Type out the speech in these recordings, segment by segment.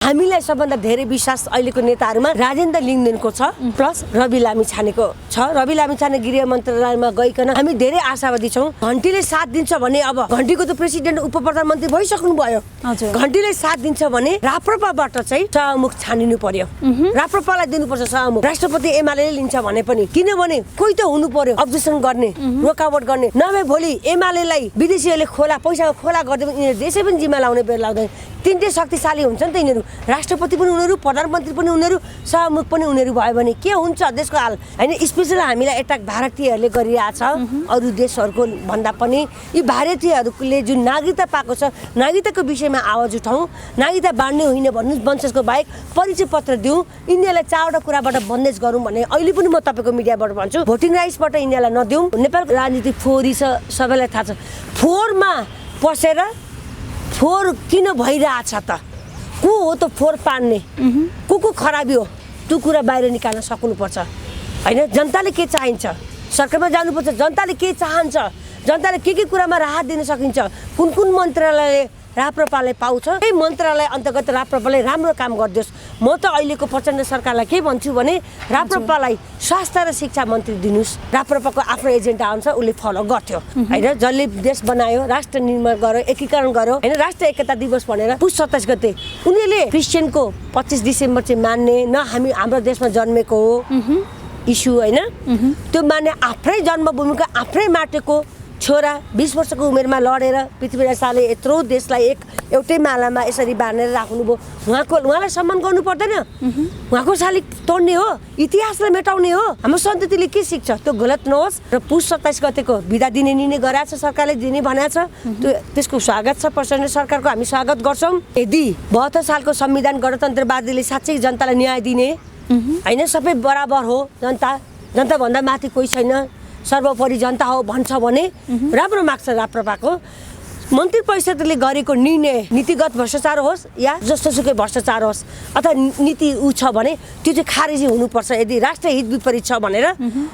हामीलाई सबभन्दा धेरै विश्वास अहिलेको नेताहरूमा राजेन्द्र लिङ्गदेनको छ प्लस रवि लामिछानेको छ। रवि लामिछाने गृह मन्त्रालयमा गइकन हामी धेरै आशावादी छौँ। घन्टीले साथ दिन्छ भने अब घन्टीको त प्रेसिडेन्ट उप प्रधानमन्त्री भइसक्नु भयो। घन्टीले साथ दिन्छ भने राप्रपाबाट चाहिँ सभामुख छानिनु पर्यो। राप्रपालाई दिनुपर्छ सभामुख। राष्ट्रपति एमाले लिन्छ भने पनि, किनभने कोही त हुनु पर्यो अब्जेक्सन गर्ने, रोकावट गर्ने। नभए भोलि एमालेलाई विदेशीहरूले पैसा खोला गरिदियो भने यिनीहरू देशै पनि जिम्मा लाउने बेर लाग्दैन। तिनटै शक्तिशाली हुन्छ नि त यिनीहरू। राष्ट्रपति पनि उनीहरू, प्रधानमन्त्री पनि उनीहरू, सभामुख पनि उनीहरू भयो भने के हुन्छ देशको हाल होइन। स्पेसल हामीलाई एट्याक भारतीयहरूले गरिरहेछ अरू देशहरूको भन्दा पनि। यी भारतीयहरूले जुन नागरिकता पाएको छ, नागरिकताको विषयमा आवाज उठाउँ। नागरिकता बाँड्ने होइन भन्नु वंशजको बाहेक परिचय पत्र दिउँ। यिनीहरूलाई चारवटा कुराबाट बन्देज गरौँ भने अहिले पनि म तपाईँको मिडियाबाट भन्छु, भोटिङ राइट्सबाट यिनीहरूलाई नदिउँ। नेपालको राजनीति फोहोरी छ, सबैलाई थाहा छ। फोहोरमा पसेर फोहोर किन भइरहेछ त? को हो त फोहोर पार्ने? को खराबी हो? त्यो कुरा बाहिर निकाल्न सक्नुपर्छ होइन। जनताले के चाहिन्छ सरकारमा जानुपर्छ। जनताले के चाहन्छ, जनताले के कुरामा राहत दिन सकिन्छ, कुन मन्त्रालयले राप्रपाले पाउँछ, त्यही मन्त्रालय अन्तर्गत राप्रपाले राम्रो काम गरिदियोस्। म त अहिलेको प्रचण्ड सरकारलाई के भन्छु भने राप्रपालाई स्वास्थ्य र शिक्षा मन्त्री दिनुहोस्। राप्रपाको आफ्नो एजेन्डा अनुसार उसले फलो गर्थ्यो होइन। जसले देश बनायो, राष्ट्र निर्माण गर्यो, एकीकरण गर्यो होइन। राष्ट्र एकता दिवस भनेर पुस 27 गते उनीहरूले क्रिस्चियनको 25 डिसेम्बर चाहिँ मान्ने न हाम्रो देशमा जन्मेको हो इस्यु होइन। त्यो मान्ने आफ्नै जन्मभूमिको आफ्नै माटेको छोरा 20 वर्षको उमेरमा लडेर पृथ्वीराज शाहले यत्रो देशलाई एउटै मालामा यसरी बाँधेर राख्नुभयो। उहाँलाई सम्मान गर्नु पर्दैन? उहाँको शालिग तोड्ने हो, इतिहासलाई मेटाउने हो। हाम्रो सन्ततिले के सिक्छ? त्यो गलत नहोस्। र पुस 27 गतेको बिदा दिने निर्णय गराएको छ सरकारले, दिने भनेको छ। त्यसको स्वागत छ। प्रचण्ड सरकारको हामी स्वागत गर्छौँ। यदि 72 सालको संविधान गणतन्त्रवादीले साँच्चै जनतालाई न्याय दिने होइन, सबै बराबर हो, जनताभन्दा माथि कोही छैन, सर्वोपरि जनता हो भन्छ भने राम्रो माग्छ राप्रपाको। मन्त्री परिषदले गरेको निर्णय नीतिगत भ्रष्टाचार होस् या जस्तोसुकै भ्रष्टाचार होस् अथवा नीति छ भने त्यो चाहिँ खारेजी हुनुपर्छ। यदि राष्ट्रिय हित विपरीत छ भनेर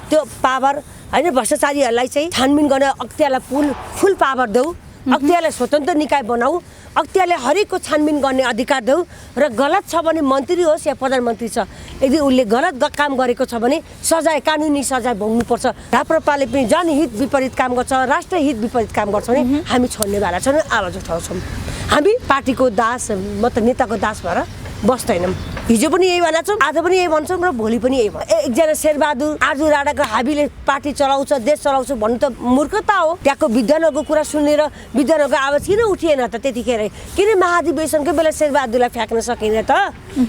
त्यो पावर होइन भ्रष्टाचारीहरूलाई चाहिँ छानबिन गर्ने अख्तियारलाई फुल पावर देऊ, अख्तियारलाई स्वतन्त्र निकाय बनाऊ, अख्तियारले हरेकको छानबिन गर्ने अधिकार देऊ। र गलत छ भने मन्त्री होस् या प्रधानमन्त्री छ, यदि उसले गलत काम गरेको छ भने सजाय, कानुनी सजाय भोग्नुपर्छ। राप्रपाले पनि जनहित विपरीत काम गर्छ, राष्ट्रिय हित विपरीत काम गर्छ भने हामी छोड्नेवाला छौँ, आवाज उठाउँछौँ। हामी पार्टीको दास म त नेताको दास भएर बस्दैनौँ। हिजो पनि यही भनेको छौँ, आज पनि यही भन्छौँ र भोलि पनि यही भन्छ। एकजना शेरबहादुर आजु राणाको हाबीले पार्टी चलाउँछ, देश चलाउँछ भन्नु त मूर्खता हो। त्यहाँको विद्वानहरूको कुरा सुनेर विद्वानहरूको आवाज किन उठिएन त? त्यतिखेर किन महाधिवेशनकै बेला शेरबहादुरलाई फ्याँक्न सकिएन त?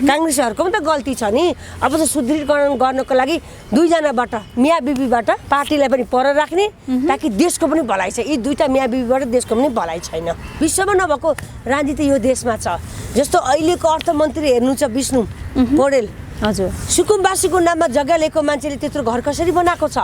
काङ्ग्रेसहरूको पनि त गल्ती छ नि। अब त सुदृढीकरण गर्नको लागि दुईजनाबाट मिया बिबीबाट पार्टीलाई पनि पर राख्ने ताकि देशको पनि भलाइ छ। यी दुईटा मिया बिबीबाट देशको पनि भलाइ छैन। विश्वमा नभएको राजनीति यो देशमा छ। जस्तो अहिलेको अर्थमन्त्री हेर्नु छ विष्णु पौडेल, हजुर, सुकुम्बासीको नाममा जग्गा लिएको मान्छेले त्यत्रो घर कसरी बनाएको छ?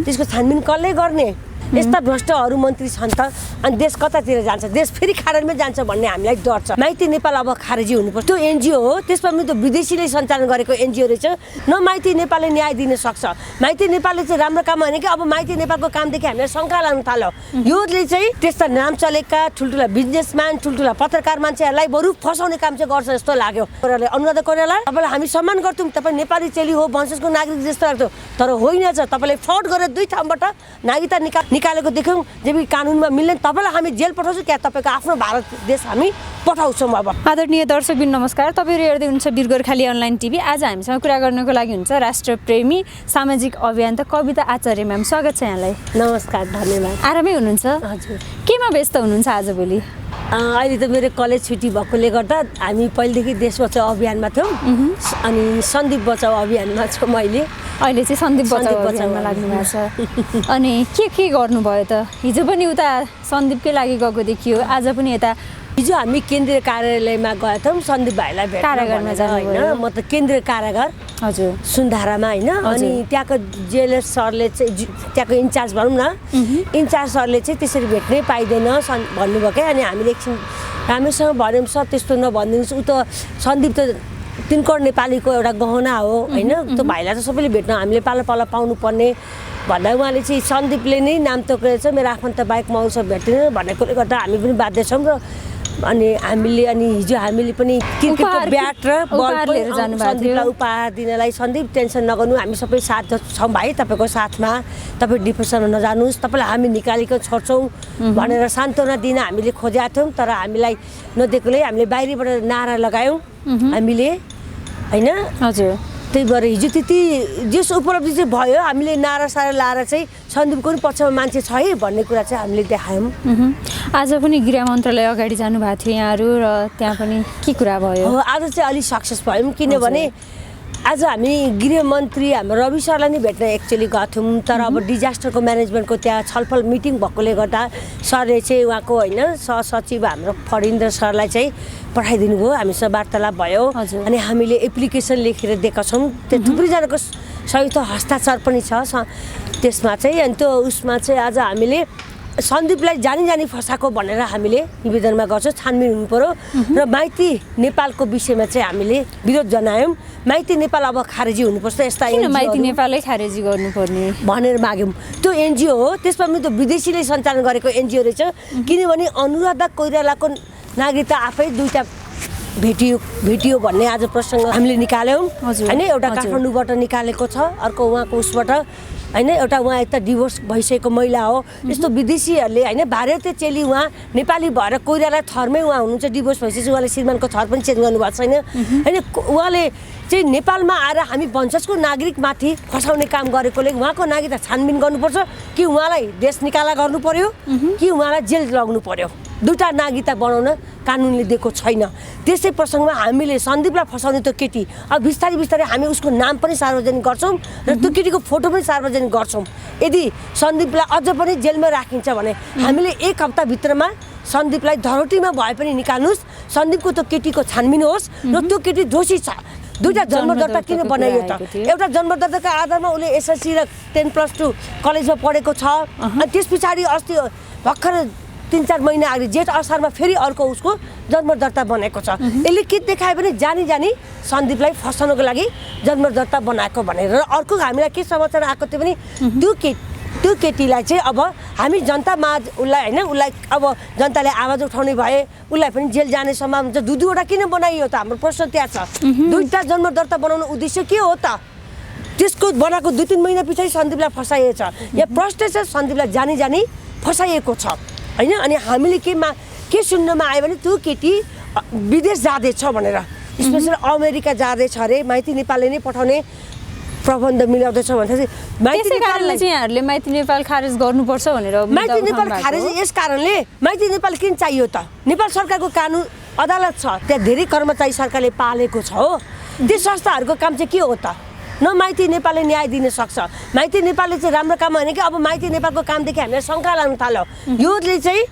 त्यसको छानबिन कसले गर्ने? यस्ता भ्रष्टहरू मन्त्री छन् त अनि देश कतातिर जान्छ? देश फेरि खारेजमै जान्छ भन्ने हामीलाई डर छ। माइती नेपाल अब खारेजी हुनुपर्छ। त्यो एनजिओ हो, त्यसमा पनि त विदेशीले सञ्चालन गरेको एनजिओ रहेछ। न माइती नेपालले न्याय दिन सक्छ। माइती नेपालले चाहिँ राम्रो काम होइन कि अब माइती नेपालको कामदेखि हामीलाई शङ्का लाग्न थाल्यो। योले चाहिँ त्यस्ता नाम चलेका ठुल्ठुला बिजनेसम्यान, ठुल्ठुला पत्रकार मान्छेहरूलाई बरु फसाउने काम चाहिँ गर्छ जस्तो लाग्यो। अनुराधा कोइराला, तपाईँलाई हामी सम्मान गर्थ्यौँ, तपाईँ नेपाली चेली हो, वंशजको नागरिक जस्तो लाग्थ्यो, तर होइन छ। तपाईँले फ्रड गरेर 2 ठाउँबाट नागरिकता निकालेको देख्यौँ। जब कानुनमा मिल्दैन तपाईँलाई हामी जेल पठाउँछौँ, क्या तपाईँको आफ्नो भारत देश हामी पठाउँछौँ। अब आदरणीय दर्शकबिन नमस्कार, तपाईँहरू हेर्दै हुनुहुन्छ वीर गोर्खाली अनलाइन टिभी। आज हामीसँग कुरा गर्नको लागि हुन्छ राष्ट्रप्रेमी सामाजिक अभियन्ता कविता आचार्य म्याम। स्वागत छ यहाँलाई। नमस्कार, धन्यवाद। आरामै हुनुहुन्छ? हजुर। केमा व्यस्त हुनुहुन्छ आजभोलि? अहिले त मेरो कलेज छुट्टी भएकोले गर्दा हामी पहिलेदेखि देश बचाउ अभियानमा थियौँ अनि सन्दीप बचाउ अभियानमा छु मैले। अहिले चाहिँ सन्दीप बचाउ अभियानमा लाग्नु भएको छ। अनि के गर्नुभयो त? हिजो पनि उता सन्दीपकै लागि गएको देखियो, आज पनि यता हिजो हामी केन्द्रीय कार्यालयमा गएका थियौँ सन्दीप भाइलाई भेट्न। कारागारमा होइन, म त केन्द्रीय कारागार हजुर सुन्धारामा होइन। अनि त्यहाँको जेलर सरले चाहिँ त्यहाँको इन्चार्ज भनौँ न, इन्चार्ज सरले चाहिँ त्यसरी भेट्नै पाइँदैन भन्नुभयो क्या। अनि हामीले एकछिन राम्रोसँग भन्यौँ, सर त्यस्तो नभनिदिनुहोस्, ऊ त सन्दीप त 3 करोड नेपालीको एउटा गहना हो होइन, त्यो भाइलाई त सबैले भेट्न हामीले पालो पाउनुपर्ने भन्दा उहाँले चाहिँ सन्दीपले नै नाम तोकेर चाहिँ मेरो आफन्त बाहेक म उसो भेट्दिनँ भनेकोले गर्दा हामी पनि बाध्य छौँ। र अनि हिजो हामीले पनि क्रिकेटको ब्याट र बल लिएर जानु भएको थियो। सन्दीपलाई उपहार दिनलाई सन्दीप टेन्सन नगर्नु हामी सबै साथ छौँ भाइ तपाईँको साथमा तपाईँ डिप्रेसनमा नजानुहोस् तपाईँलाई हामी निकालेको छोड्छौँ भनेर सान्त्वना दिन हामीले खोजेका थियौँ तर हामीलाई नदिएकोले हामीले बाहिरबाट नारा लगायौँ हामीले होइन हजुर त्यही भएर हिजो त्यति जस उपलब्धि चाहिँ भयो हामीले नारा सारा लाएर चाहिँ सन्दीपको पनि पक्षमा मान्छे छ है भन्ने कुरा चाहिँ हामीले देखायौँ आज पनि गृह मन्त्रालय अगाडि जानुभएको थियो यहाँहरू र त्यहाँ पनि के कुरा भयो आज चाहिँ अलिक सक्सेस भयौँ किनभने आज हामी गृहमन्त्री हाम्रो रवि सरलाई नै भेट्न एक्चुअली गएको थियौँ तर अब डिजास्टरको म्यानेजमेन्टको त्यहाँ छलफल मिटिङ भएकोले गर्दा सरले चाहिँ उहाँको होइन सहसचिव हाम्रो फरिन्द्र सरलाई चाहिँ पठाइदिनु भयो हामीसँग वार्तालाप भयो अनि हामीले एप्लिकेसन लेखेर दिएका छौँ त्यो थुप्रैजनाको संयुक्त हस्ताक्षर पनि छ त्यसमा चाहिँ अनि त्यो उसमा चाहिँ आज हामीले सन्दीपलाई जानी फसाएको भनेर हामीले निवेदनमा गर्छौँ छानबिन हुनु पर्यो र माइती नेपालको विषयमा चाहिँ हामीले विरोध जनायौँ माइती नेपाल अब खारेजी हुनुपर्छ यस्ता माइती नेपालै खारेजी गर्नुपर्ने भनेर माग्यौँ त्यो एनजिओ हो त्यसमा पनि त्यो विदेशीले सञ्चालन गरेको एनजिओ रहेछ किनभने अनुराधा कोइरालाको नागरिकता आफै दुईटा भेटियो भन्ने आज प्रसङ्ग हामीले निकाल्यौँ होइन एउटा काठमाडौँबाट निकालेको छ अर्को उहाँको उसबाट होइन एउटा उहाँ यता डिभोर्स भइसकेको महिला हो यस्तो विदेशीहरूले होइन भारतीय चेली उहाँ नेपाली भएर कोइराला थरमै उहाँ हुनुहुन्छ डिभोर्स भइसकेपछि उहाँले श्रीमानको थर पनि चेन्ज गर्नुभएको छैन होइन उहाँले चाहिँ नेपालमा आएर हामी वंशजको नागरिकमाथि फसाउने काम गरेकोले उहाँको नागरिकता छानबिन गर्नुपर्छ कि उहाँलाई देश निकाला गर्नु पर्यो कि उहाँलाई जेल लग्नु पर्यो दुईटा नागरिकता बनाउन कानुनले दिएको छैन त्यसै प्रसङ्गमा हामीले सन्दीपलाई फसाउने त्यो केटी अब बिस्तारै हामी उसको नाम पनि सार्वजनिक गर्छौँ र त्यो केटीको फोटो पनि सार्वजनिक गर्छौँ यदि सन्दीपलाई अझ पनि जेलमा राखिन्छ भने हामीले 1 हप्ताभित्रमा सन्दीपलाई धरोटीमा भए पनि निकाल्नुहोस् सन्दीपको त्यो केटीको छानबिन होस् र त्यो केटी दोषी छ दुईटा जन्मदर्ता किन बनाइयो त एउटा जन्मदर्ताका आधारमा उसले एसएलसी र 10+2 कलेजमा पढेको छ अनि त्यस पछाडि अस्ति भर्खर 3-4 महिना अगाडि जेठ असारमा फेरि अर्को उसको जन्मदर्ता बनाएको छ यसले के देखायो भने जानी सन्दीपलाई फसाउनको लागि जन्मदर्ता बनाएको भनेर र अर्को हामीलाई के समाचार आएको थियो भने त्यो केटीलाई चाहिँ अब हामी जनतामा उसलाई होइन उसलाई अब जनताले आवाज उठाउने भए उसलाई पनि जेल जाने सम्भावना हुन्छ दुईवटा किन बनाइयो त हाम्रो प्रश्न त्यहाँ छ दुईटा जन्मदर्ता बनाउनु उद्देश्य के हो त त्यसको बनाएको 2-3 महिना पछाडि सन्दीपलाई फसाइएको छ यहाँ प्रश्न छ सन्दीपलाई जानी फसाइएको छ होइन अनि हामीले के सुन्नमा आयो भने त्यो केटी विदेश जाँदैछ भनेर स्पेसली अमेरिका जाँदैछ अरे माइती नेपालले नै पठाउने प्रबन्ध मिलाउँदैछ भन्दाखेरि माइती नेपालले चाहिँ यहाँहरूले माइती नेपाल खारेज गर्नुपर्छ भनेर माइती नेपाल खारेज यस कारणले माइती नेपाल किन चाहियो त नेपाल सरकारको कानुन अदालत छ त्यहाँ धेरै कर्मचारी सरकारले पालेको छ हो त्यो संस्थाहरूको काम चाहिँ के हो त न माइती नेपालले न्याय दिन सक्छ माइती नेपालले चाहिँ राम्रो काम होइन कि अब माइती नेपालको कामदेखि हामीलाई शङ्का लाग्न थाल्यो योले चाहिँ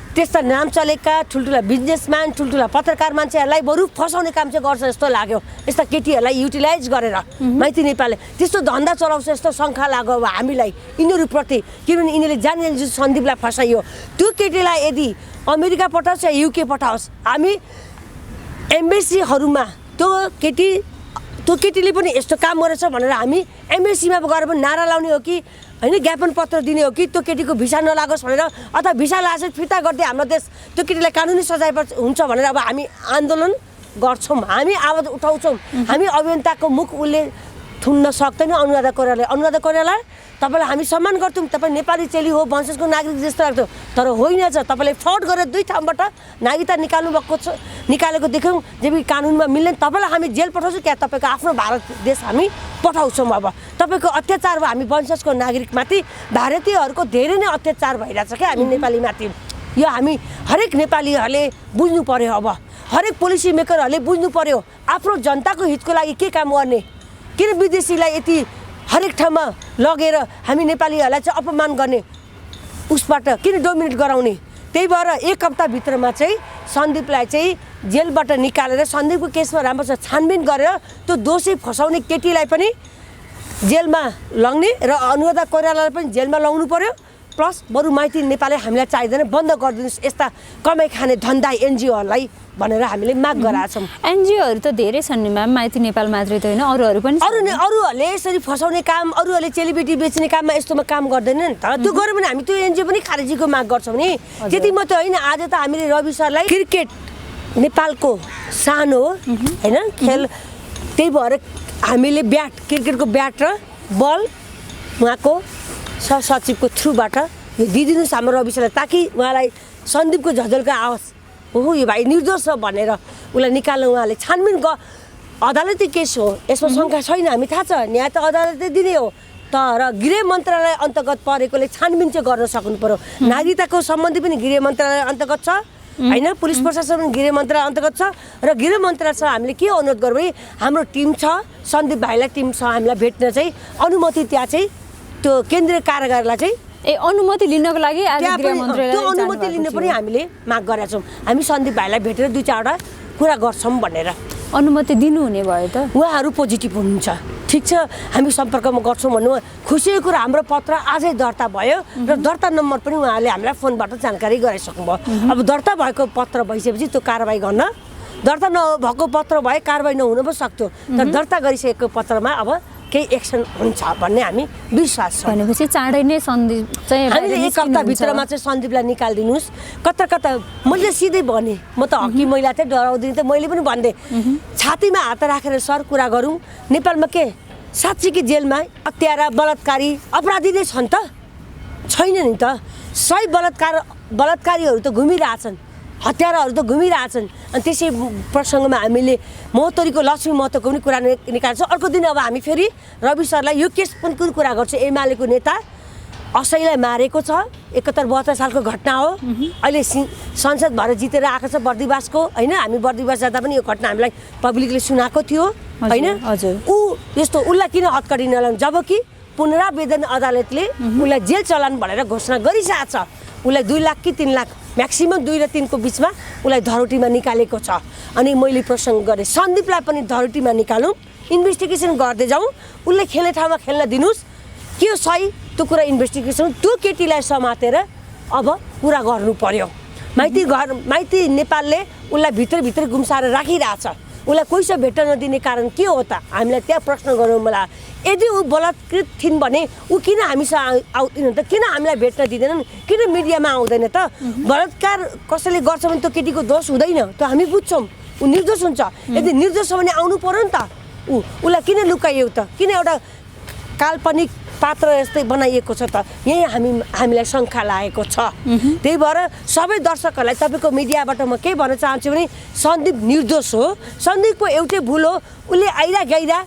त्यस्ता नाम चलेका ठुल्ठुला बिजनेसम्यान ठुल्ठुला पत्रकार मान्छेहरूलाई बरु फसाउने काम चाहिँ गर्छ जस्तो लाग्यो यस्ता केटीहरूलाई युटिलाइज गरेर माइती नेपालले त्यस्तो धन्दा चलाउँछ जस्तो शङ्का लाग्यो अब हामीलाई यिनीहरूप्रति किनभने यिनीहरूले जानी सन्दीपलाई फसाइयो त्यो केटीलाई यदि अमेरिका पठाओस् या युके पठाओस् हामी एम्बेसीहरूमा त्यो केटीले पनि यस्तो काम गरेछ भनेर हामी एम्बेसीमा गएर पनि नारा लाउने हो कि होइन ज्ञापन पत्र दिने हो कि त्यो केटीको भिसा नलागोस् भनेर अथवा भिसा लागेपछि फिर्ता गर्दै हाम्रो देश त्यो केटीलाई कानुनी सजाय हुन्छ भनेर अब हामी आन्दोलन गर्छौँ हामी आवाज उठाउँछौँ हामी अभियन्ताको मुख उसले थुन्न सक्दैन अनुराधा कोइराला तपाईँलाई हामी सम्मान गर्छौँ तपाईँ नेपाली चेली हो वंशजको नागरिक जस्तो लाग्थ्यो तर होइन छ तपाईँले फ्रड गरेर 2 ठाउँबाट नागरिकता निकालेको देख्यौँ जब कानुनमा मिल्दैन तपाईँलाई हामी जेल पठाउँछौँ क्या तपाईँको आफ्नो भारत देश हामी पठाउँछौँ अब तपाईँको अत्याचार भयो हामी वंशजको नागरिकमाथि भारतीयहरूको धेरै नै अत्याचार भइरहेछ क्या हामी नेपालीमाथि यो हामी हरेक नेपालीहरूले बुझ्नु पर्यो अब हरेक पोलिसी मेकरहरूले बुझ्नु पर्यो आफ्नो जनताको हितको लागि के काम गर्ने किन विदेशीलाई यति हरेक ठाउँमा लगेर हामी नेपालीहरूलाई चाहिँ अपमान गर्ने उसबाट किन डोमिनेट गराउने त्यही भएर 1 हप्ताभित्रमा चाहिँ सन्दीपलाई चाहिँ जेलबाट निकालेर सन्दीपको केसमा राम्रोसँग छानबिन गरेर त्यो दोषी फसाउने केटीलाई पनि जेलमा लग्ने र अनुराधा कोइरालालाई पनि जेलमा लगाउनु पर्यो प्लस बरु माइती नेपालले हामीलाई चाहिँदैन बन्द गरिदिनुहोस् यस्ता कमाइ खाने धन्दा एनजिओहरूलाई भनेर हामीले माग गराएका छौँ। एनजिओहरू त धेरै छन् नि म्याम, माइती नेपाल मात्रै त होइन, अरूहरू पनि अरूहरूले यसरी फसाउने काम, अरूहरूले चेलीबेटी बेच्ने काममा यस्तोमा काम गर्दैन नि त। त्यो गऱ्यो भने हामी त्यो एनजिओ पनि खारेजीको माग गर्छौँ नि। त्यति मात्रै होइन, आज त हामीले रवि सरलाई क्रिकेट नेपालको सानो हो होइन खेल, त्यही भएर हामीले क्रिकेटको ब्याट र बल उहाँको सहसचिवको थ्रुबाट यो दिइदिनुहोस् हाम्रो रवि सरलाई, ताकि उहाँलाई सन्दीपको झझल्का आवाज हो यो भाइ निर्दोष छ भनेर उसलाई निकाल्न उहाँले छानबिन अदालती केस हो, यसमा शङ्का छैन, हामी थाहा छ न्याय त अदालतले दिने हो। तर गृह मन्त्रालय अन्तर्गत परेकोले छानबिन चाहिँ गर्न सक्नु पर्यो। नागरिकताको सम्बन्धी पनि गृह मन्त्रालय अन्तर्गत छ होइन, पुलिस प्रशासन पनि गृह मन्त्रालय अन्तर्गत छ। र गृह मन्त्रालयसँग हामीले के अनुरोध गरौँ भने हाम्रो टिम छ, सन्दीप भाइलाई टिमसँग हामीलाई भेट्न चाहिँ अनुमति त्यहाँ चाहिँ त्यो केन्द्रीय कारागारलाई चाहिँ अनुमति लिनको लागि त्यो अनुमति लिन पनि हामीले माग गरेका छौँ। हामी सन्दीप भाइलाई भेटेर 2-4वटा कुरा गर्छौँ भनेर अनुमति दिनुहुने भयो त। उहाँहरू पोजिटिभ हुनुहुन्छ, ठिक छ हामी सम्पर्कमा गर्छौँ भन्नु खुसीको कुरा। हाम्रो पत्र आजै दर्ता भयो र दर्ता नम्बर पनि उहाँहरूले हामीलाई फोनबाट जानकारी गराइसक्नु भयो। अब दर्ता भएको पत्र भइसकेपछि त्यो कारबाही गर्न, दर्ता नभएको पत्र भए कारबाही नहुन पनि सक्थ्यो, तर दर्ता गरिसकेको पत्रमा अब केही एक्सन हुन्छ भन्ने हामी विश्वास छ। भनेपछि चाँडै नै सन्दीप चाहिँ हामीले 1 हप्ताभित्रमा चाहिँ सन्दीपलाई निकालिदिनुहोस्। कता मैले सिधै भने, म त हकी महिला थिएँ, डराउँदिनँ त, मैले पनि भन्दै छातीमा हात राखेर सर कुरा गरौँ, नेपालमा के साँच्चीकै जेलमा हत्यारा बलात्कारी अपराधी नै छन् त? छैन नि त। 100 बलात्कारीहरू त घुमिरहेछन्, हत्याराहरू त घुमिरहेछन्। अनि त्यसै प्रसङ्गमा हामीले महोत्तरीको लक्ष्मी महतोको पनि कुरा निकाल्छौँ। अर्को दिन अब हामी फेरि रवि सरलाई यो केस पनि कुरा गर्छौँ। एमालेको नेता असैलाई मारेको छ, 71-72 सालको घटना हो। अहिले संसद भएर जितेर आएको छ बर्दिवासको होइन, हामी बर्दिवास जाँदा पनि यो घटना हामीलाई पब्लिकले सुनाएको थियो होइन। यस्तो उसलाई किन हतकडी नलाउनु, जबकि पुनरावेदन अदालतले उसलाई जेल चलान भनेर घोषणा गरिसकेको छ। उसलाई 2 लाख कि 3 लाख म्याक्सिमम 2 र 3 को बिचमा उसलाई धरोटीमा निकालेको छ। अनि मैले प्रसङ्ग गरेँ सन्दीपलाई पनि धरोटीमा निकालौँ, इन्भेस्टिगेसन गर्दै जाउँ, उसले खेल्ने ठाउँमा खेल्न दिनुहोस्। के हो सही त्यो कुरा इन्भेस्टिगेसन, त्यो केटीलाई समातेर अब कुरा गर्नु पर्यो। माइती नेपालले उसलाई भित्र गुम्साएर राखिरहेछ, उसलाई कोहीसँग भेट्न नदिने कारण के हो त? हामीलाई त्यहाँ प्रश्न गरौँ। मलाई यदि ऊ बलात्कृत थिइन् भने ऊ किन हामीसँग आउँदैन त? किन हामीलाई भेट्न दिँदैनन्? किन मिडियामा आउँदैन त? बलात्कार कसैले गर्छ भने त्यो केटीको दोष हुँदैन, त्यो हामी बुझ्छौँ, ऊ निर्दोष हुन्छ। यदि निर्दोष छ भने आउनु पर्यो नि त। उसलाई किन लुकाइयो त? किन एउटा काल्पनिक पात्र जस्तै बनाइएको छ त? यही हामीलाई शङ्का लागेको छ। त्यही भएर सबै दर्शकहरूलाई तपाईँको मिडियाबाट म के भन्न चाहन्छु भने सन्दीप निर्दोष हो, सन्दीपको एउटै भुल हो, उसले आइरा गइरा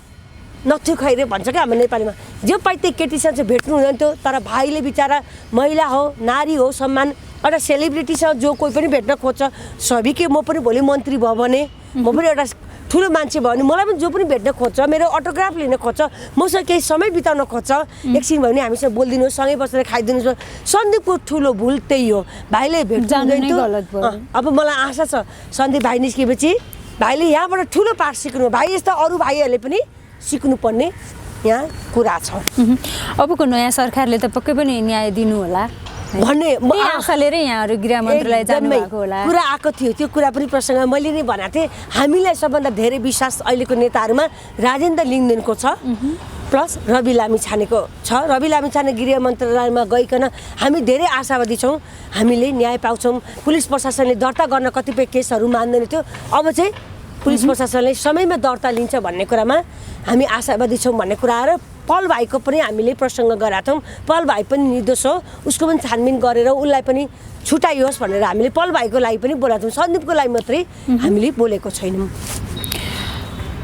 नथु खैरे भन्छ क्या हाम्रो नेपालीमा। जो पाइ त्यो केटीसँग चाहिँ भेट्नु हुँदैन थियो, तर भाइले बिचरा महिला हो, नारी हो, सम्मान एउटा सेलिब्रिटीसँग जो कोही पनि भेट्न खोज्छ, सबै म पनि भोलि मन्त्री भयो भने, म पनि एउटा ठुलो मान्छे भयो भने मलाई पनि जो पनि भेट्न खोज्छ, मेरो अटोग्राफ लिन खोज्छ, मसँग केही समय बिताउन खोज्छ, एकछिन भयो भने हामीसँग बोलिदिनुहोस्, सँगै बसेर खाइदिनुहोस्। सन्दीपको ठुलो भुल त्यही हो, भाइले भेट्नु गयो। अब मलाई आशा छ सन्दीप भाइ निस्केपछि भाइले यहाँबाट ठुलो पाठ सिक्नु, भाइ यस्ता अरू भाइहरूले पनि सिक्नुपर्ने यहाँ कुरा छ। अबको नयाँ सरकारले त पक्कै पनि न्याय दिनु होला भन्ने आशा लिएर यहाँहरू गृह मन्त्रालय जानुभएको होला। कुरा आएको थियो, त्यो कुरा पनि प्रसङ्ग मैले नै भनेको थिएँ। हामीलाई सबभन्दा धेरै विश्वास अहिलेको नेताहरूमा राजेन्द्र लिङदेनको छ, प्लस रवि लामिछानेको छ। रवि लामिछाने गृह मन्त्रालयमा गइकन हामी धेरै आशावादी छौँ, हामीले न्याय पाउँछौँ। पुलिस प्रशासनले दर्ता गर्न कतिपय केसहरू मान्दैन थियो, अब चाहिँ पुलिस प्रशासनले समयमा दर्ता लिन्छ भन्ने कुरामा हामी आशावादी छौँ भन्ने कुरा। र पल भाइको पनि हामीले प्रसङ्ग गरेका छौँ, पल भाइ पनि निर्दोष हो, उसको पनि छानबिन गरेर उसलाई पनि छुटाइयोस् भनेर हामीले पल भाइको लागि पनि बोलेको छौँ, सन्दीपको लागि मात्रै हामीले बोलेको छैनौँ।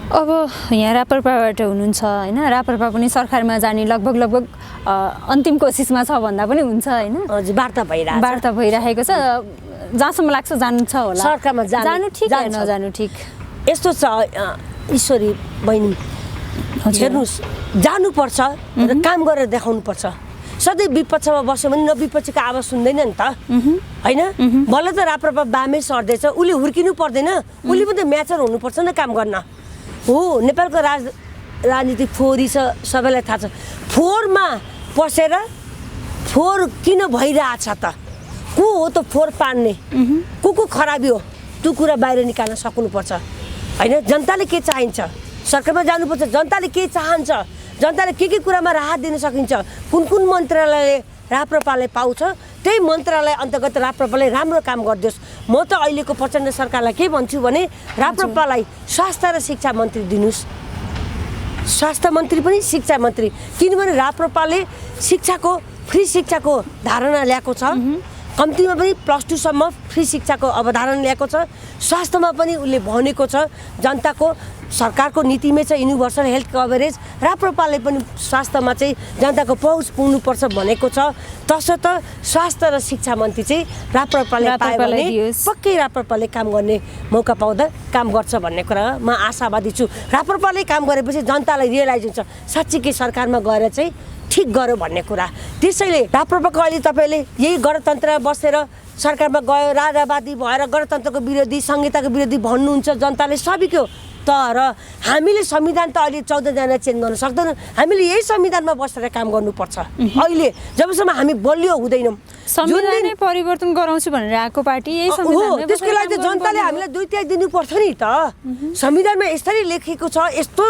अब यहाँ राप्रपाबाट हुनुहुन्छ होइन, राप्रपा पनि सरकारमा जाने लगभग अन्तिम कोसिसमा छ भन्दा पनि हुन्छ होइन। हजुर, वार्ता भइरहेको छ, जहाँसम्म लाग्छ जानु छ होला, सरकारमा जानु ठिक है नजानु ठिक? यस्तो छ ईश्वरी बहिनी, हेर्नुहोस् जानुपर्छ र काम गरेर देखाउनुपर्छ। सधैँ विपक्षमा बस्यो भने विपक्षीको आवाज सुन्दैन नि त होइन। बल्ल त राप्रपा बामै सर्दैछ, उसले हुर्किनु पर्दैन, उसले पनि त म्याचर हुनुपर्छ नि काम गर्न। हो, नेपालको राजनीति फोहोरी छ, सबैलाई थाहा छ। फोहोरमा पसेर फोहोर किन भइरहेछ त? को हो त फोहोर पार्ने? को खराबी हो? त्यो कुरा बाहिर निकाल्न सक्नुपर्छ होइन। जनताले के चाहिन्छ, सरकारमा जानुपर्छ, जनताले के चाहन्छ, जनताले के कुरामा राहत दिन सकिन्छ, कुन मन्त्रालयले राप्रपाले पाउँछ, त्यही मन्त्रालय अन्तर्गत राप्रपाले राम्रो काम गरिदियोस्। म त अहिलेको प्रचण्ड सरकारलाई के भन्छु भने राप्रपालाई स्वास्थ्य र शिक्षा मन्त्री दिनुहोस्, स्वास्थ्य मन्त्री पनि शिक्षा मन्त्री, किनभने राप्रपाले शिक्षाको फ्री शिक्षाको धारणा ल्याएको छ, कम्तीमा पनि +2 सम्म फ्री शिक्षाको अवधारणा ल्याएको छ। स्वास्थ्यमा पनि उसले भनेको छ, जनताको सरकारको नीतिमै छ युनिभर्सल हेल्थ कभरेज, राप्रपाले पनि स्वास्थ्यमा चाहिँ जनताको पहुँच पुग्नुपर्छ भनेको छ। तसर्थ स्वास्थ्य र शिक्षा मन्त्री चाहिँ राप्रपाले पायो भने पक्कै राप्रपाले काम गर्ने मौका पाउँदा काम गर्छ भन्ने कुरा म आशावादी छु। राप्रपाले काम गरेपछि जनतालाई रियलाइज हुन्छ साँच्चीकै सरकारमा गएर चाहिँ ठिक गर्यो भन्ने कुरा। त्यसैले राप्रपाको अहिले तपाईँले यही गणतन्त्रमा बसेर सरकारमा गयो, राजावादी भएर गणतन्त्रको विरोधी, संहिताको विरोधी भन्नुहुन्छ, जनताले सबिक्यो। तर हामीले संविधान त अहिले 14 जना चेन्ज गर्न सक्दैनौँ, हामीले यही संविधानमा बसेर काम गर्नुपर्छ। अहिले जबसम्म हामी बलियो हुँदैनौँ, संविधानै परिवर्तन गराउँछु भनेर आएको पार्टी यही संविधानमै हो, त्यसको लागि त जनताले हामीलाई 2 दिनुपर्छ नि त। संविधानमा यसरी लेखेको छ, यस्तो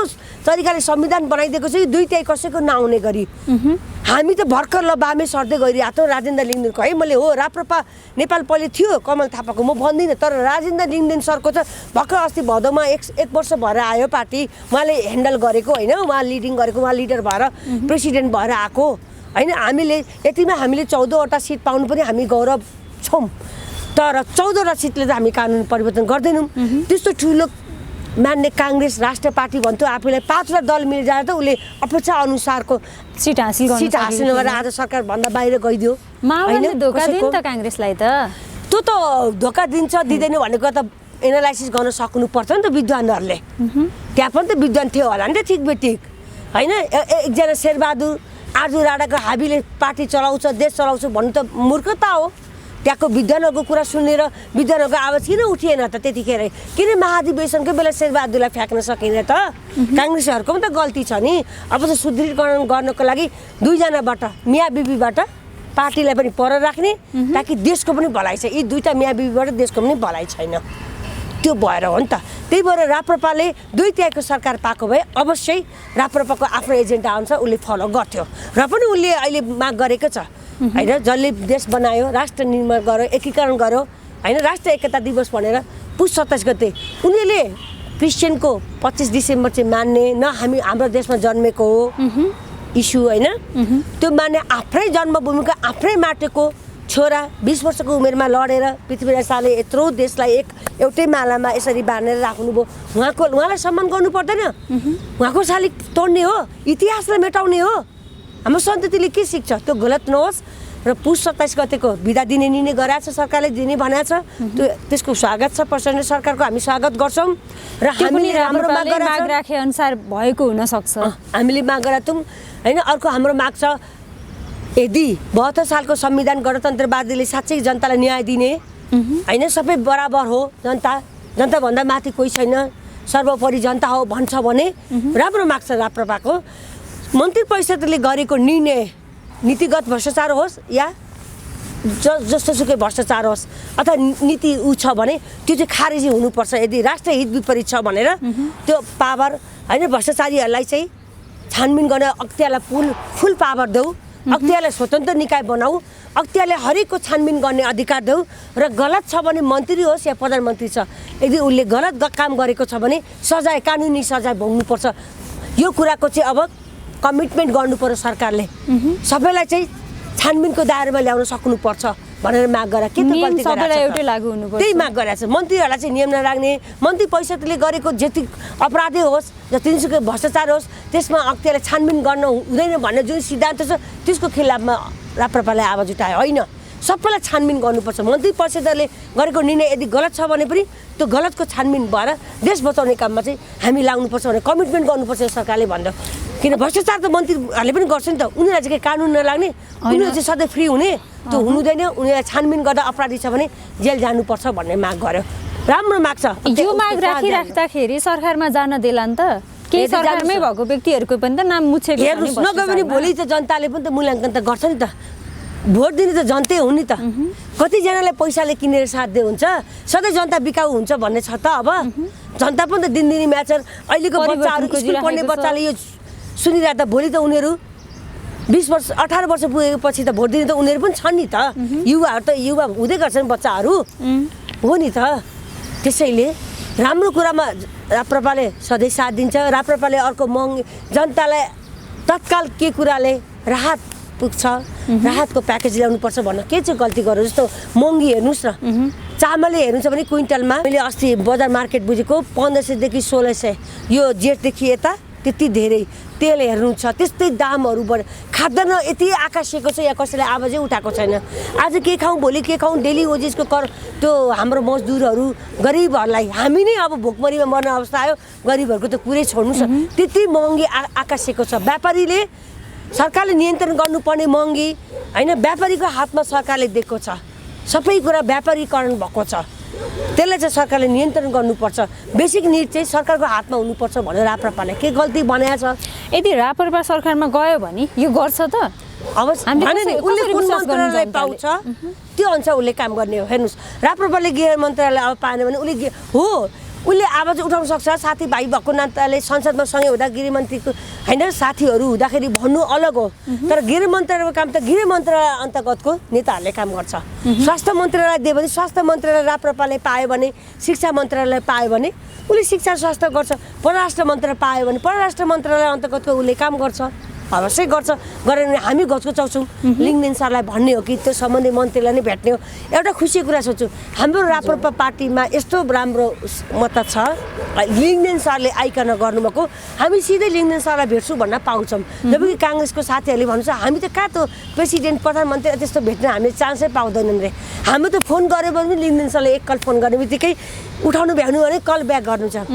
तरिकाले संविधान बनाइदिएको छ कि 2 कसैको नआउने गरी। हामी त भर्खर ल बामे सर्दै गइरहेको थियो राजेन्द्र लिङ्गदेनको है। मैले हो राप्रपा नेपाल पहिले थियो कमल थापाको, म भन्दिनँ, तर राजेन्द्र लिङ्गदेन सरको त भर्खर अस्ति भदौमा एक वर्ष भएर आयो पार्टी, उहाँले ह्यान्डल गरेको होइन, उहाँ लिडिङ गरेको, उहाँ लिडर भएर प्रेसिडेन्ट भएर आएको होइन। हामीले यतिमा हामीले 14वटा सिट पाउनु पनि हामी गौरव छौँ, तर 14वटा सिटले त हामी कानुन परिवर्तन गर्दैनौँ। त्यस्तो ठुलो मान्ने काङ्ग्रेस राष्ट्र पार्टी भन्थ्यो आफूलाई 5वटा दल मिलेर जाँदा त उसले अपेक्षा अनुसारको सिट हासिल गरेर आज सरकार भन्दा बाहिर गइदियो। माओवादीले धोका दिन्छ त काङ्ग्रेसलाई त, त्यो त धोका दिन्छ दिँदैन भनेको त एनालाइसिस गर्न सक्नुपर्छ नि त विद्वानहरूले। त्यहाँ पनि त विद्वान थियो होला नि त ठिक बेठिक होइन। एकजना शेरबहादुर आर्जु राणाको हाबीले पार्टी चलाउँछ, देश चलाउँछ भन्नु त मूर्खता हो। त्यहाँको विद्वानहरूको कुरा सुनेर विद्वानहरूको आवाज किन उठिएन त त्यतिखेर? किन महाधिवेशनकै बेला शेरबहादुरलाई फ्याँक्न सकिन त? काङ्ग्रेसहरूको पनि त गल्ती छ नि। अब त सुदृढीकरण गर्नको लागि 2 जनाबाट मिया बिबीबाट पार्टीलाई पनि पर राख्ने ताकि देशको पनि भलाइ छ। यी 2टा मिया बिबीबाट देशको पनि भलाइ छैन, त्यो भएर हो नि त। त्यही भएर राप्रपाले 2 सरकार पाएको भए अवश्य राप्रपाको आफ्नो एजेन्डा अनुसार उसले फलो गर्थ्यो र पनि उसले अहिले माग गरेको छ होइन। जसले देश बनायो, राष्ट्र निर्माण गर्यो, एकीकरण गर्यो होइन, राष्ट्रिय एकता दिवस भनेर पुस 27 गते उनीहरूले क्रिस्चियनको 25 डिसेम्बर चाहिँ मान्ने न हामी हाम्रो देशमा जन्मेको हो इस्यु होइन, त्यो मान्ने आफ्नै जन्मभूमिको आफ्नै माटोको छोरा 20 वर्षको उमेरमा लडेर पृथ्वीराज शाहले यत्रो देशलाई एउटै मालामा यसरी बाँधेर राख्नुभयो। उहाँलाई सम्मान गर्नु पर्दैन? उहाँको शालिग तोड्ने हो, इतिहासलाई मेटाउने हो? हाम्रो सन्ततिले के सिक्छ? त्यो गलत नहोस् र पुस 27 गतेको बिदा दिने निर्णय गराएको छ सरकारले, दिने भनेको छ, त्यो त्यसको स्वागत छ। प्रचण्ड सरकारको हामी स्वागत गर्छौँ र हामीले हाम्रो माग राखे अनुसार भएको हुन सक्छ। हामीले माग गरेका छौँ होइन। अर्को हाम्रो माग छ, यदि 72 सालको संविधान गणतन्त्रवादीले साँच्चै जनतालाई न्याय दिने होइन, सबै बराबर हो, जनताभन्दा माथि कोही छैन, सर्वोपरि जनता हो भन्छ भने राम्रो माग छ राप्रपाको। मन्त्री परिषदले गरेको निर्णय नीतिगत भ्रष्टाचार होस् या जस्तोसुकै भ्रष्टाचार होस् अथवा नीति छ भने त्यो चाहिँ खारेजी हुनुपर्छ। यदि राष्ट्रिय हित विपरीत छ भनेर त्यो पावर होइन भ्रष्टाचारीहरूलाई चाहिँ छानबिन गर्न अख्तियारलाई फुल पावर देऊ, अख्तियारलाई स्वतन्त्र निकाय बनाऊ, अख्तियारलाई हरेकको छानबिन गर्ने अधिकार देऊ र गलत छ भने मन्त्री होस् या प्रधानमन्त्री छ, यदि उसले गलत काम गरेको छ भने सजाय, कानुनी सजाय भोग्नुपर्छ। यो कुराको चाहिँ अब कमिटमेन्ट गर्नु पर्यो सरकारले, सबैलाई चाहिँ छानबिनको दायरामा ल्याउन सक्नुपर्छ भनेर माग गरे। के त गल्ती एउटै लागू हुनुपर्छ त्यही माग गरेको छ। मन्त्रीहरूलाई चाहिँ नियम नराख्ने, मन्त्री परिषदले गरेको जति अपराधी होस् जतिसुकै भ्रष्टाचार होस् त्यसमा अख्तियारलाई छानबिन गर्न हुँदैन भन्ने जुन सिद्धान्त छ त्यसको खिलाफमा राप्रपाले आवाज उठायो होइन। सबैलाई छानबिन गर्नुपर्छ। मन्त्री परिषदले गरेको निर्णय यदि गलत छ भने पनि त्यो गलतको छानबिन भएर देश बचाउने काममा चाहिँ हामी लाग्नुपर्छ भने कमिटमेन्ट गर्नुपर्छ सरकारले भन्दा। किन भ्रष्टाचार त मन्त्रीहरूले पनि गर्छ नि त, उनीहरूलाई चाहिँ कानुन नलाग्ने, उनीहरू चाहिँ सधैँ फ्री हुने त्यो हुनुहुँदैन, उनीहरूलाई छानबिन गर्दा अपराधी छ भने जेल जानुपर्छ भन्ने माग गर्यो। राम्रो माग छ। यो माग राखिराख्दाखेरि सरकारमा जान देला नि त? केही सरकारमै भएको व्यक्तिहरूको पनि त नाम मुछेको हेर्नुहोस्, नगयो भने भोलि चाहिँ जनताले पनि त मूल्याङ्कन त गर्छ नि त। भोट दिने त जनतै हो नि त कतिजनाले पैसाले किनेर साथ दिए हुन्छ सधैँ जनता बिकाउ हुन्छ भन्ने छ त अब जनता पनि त दिनदिनी म्याचर अहिलेको बच्चाहरू स्कुल पढ्ने बच्चाले यो सुनिरहेको त भोलि त उनीहरू 20 वर्ष 18 वर्ष पुगेपछि त भोट दिने त उनीहरू पनि छन् नि त युवाहरू त युवा हुँदै गर्छन् बच्चाहरू हो नि त त्यसैले राम्रो कुरामा राप्रपाले सधैँ साथ दिन्छ राप्रपाले अर्को जनतालाई तत्काल के कुराले राहत पुग्छ राहतको प्याकेज ल्याउनुपर्छ भन्न के चाहिँ गल्ती गर्यो जस्तो महँगी हेर्नुहोस् न चामलले हेर्नुहुन्छ भने क्विन्टलमा मैले अस्ति बजार मार्केट बुझेको 1500 देखि 1600 यो जेठदेखि यता त्यति धेरै तेल हेर्नु छ त्यस्तै दामहरू बढ्यो खाद्यान्न यति आकाशिएको छ या कसैले आवाजै उठाएको छैन आज के खाउँ भोलि के खाउँ डेली वेजेसको कर त्यो हाम्रो मजदुरहरू गरिबहरूलाई हामी नै अब भोकमरीमा मर्ने अवस्था आयो गरिबहरूको त कुरै छोड्नुहोस् न त्यति महँगी आकाशिएको छ व्यापारीले सरकारले नियन्त्रण गर्नुपर्ने महँगी होइन व्यापारीको हातमा सरकारले दिएको छ सबै कुरा व्यापारीकरण भएको छ त्यसलाई चाहिँ सरकारले नियन्त्रण गर्नुपर्छ बेसिक निड चाहिँ सरकारको हातमा हुनुपर्छ भनेर राप्रपाले के गल्ती बनाएको छ यदि राप्रपा सरकारमा गयो भने यो गर्छ त अब भने नि उसले कुन मन्त्रालय पाउँछ त्यो अनुसार उसले काम गर्ने हो हेर्नुहोस् राप्रपाले गृह मन्त्रालय अब पाएन भने उसले हो उसले आवाज उठाउन सक्छ साथीभाइ भएको नाताले संसदमा सँगै हुँदा गृहमन्त्रीको होइन साथीहरू हुँदाखेरि भन्नु अलग हो तर गृह मन्त्रालयको काम त गृह मन्त्रालय अन्तर्गतको नेताहरूले काम गर्छ स्वास्थ्य मन्त्रालय दियो भने स्वास्थ्य मन्त्रालय राप्रपाले पायो भने शिक्षा मन्त्रालय पायो भने उसले शिक्षा स्वास्थ्य गर्छ परराष्ट्र मन्त्रालय पायो भने परराष्ट्र मन्त्रालय अन्तर्गतको उसले काम गर्छ अवश्य गर्छ गरेर भने हामी घचघचाउँछौँ लिङ्गदेन सरलाई भन्ने हो कि त्यो सम्बन्धी मन्त्रीलाई नै भेट्ने हो एउटा खुसी कुरा सोच्छु हाम्रो राप्रपा पार्टीमा यस्तो राम्रो मत छ लिङ्गदेन सरले आइकन गर्नुभएको हामी सिधै लिङ्गदेन सरलाई भेट्छु भन्न पाउँछौँ जबकि काङ्ग्रेसको साथीहरूले भन्छ हामी त कहाँ त प्रेसिडेन्ट प्रधानमन्त्री त्यस्तो भेट्न हामीले चान्सै पाउँदैनौँ रे हामी त फोन गऱ्यो भने लिङ्गदेन सरले एक कल फोन गर्ने बित्तिकै उठाउनु भ्याउनु भने कल ब्याक गर्नु छ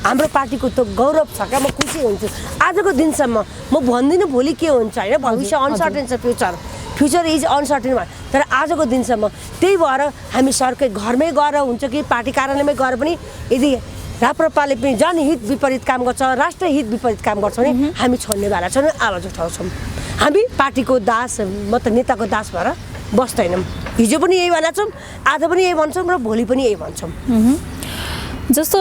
हाम्रो पार्टीको त गौरव छ क्या म खुसी हुन्छु आजको दिनसम्म म भन्दिनँ भोलि के हुन्छ होइन भविष्य अनसर्टेन छ फ्युचर इज अनसर्टेन तर आजको दिनसम्म त्यही भएर हामी सरकै घरमै गएर हुन्छ कि पार्टी कार्यालयमै गएर पनि यदि राप्रपाले पनि जनहित विपरीत काम गर्छ राष्ट्रहित विपरीत काम गर्छ भने हामी छोड्नेवाला छौँ आवाज उठाउँछौँ हामी पार्टीको दास म त नेताको दास भएर बस्दैनौँ हिजो पनि यही भनेको छौँ आज पनि यही भन्छौँ र भोलि पनि यही भन्छौँ जस्तो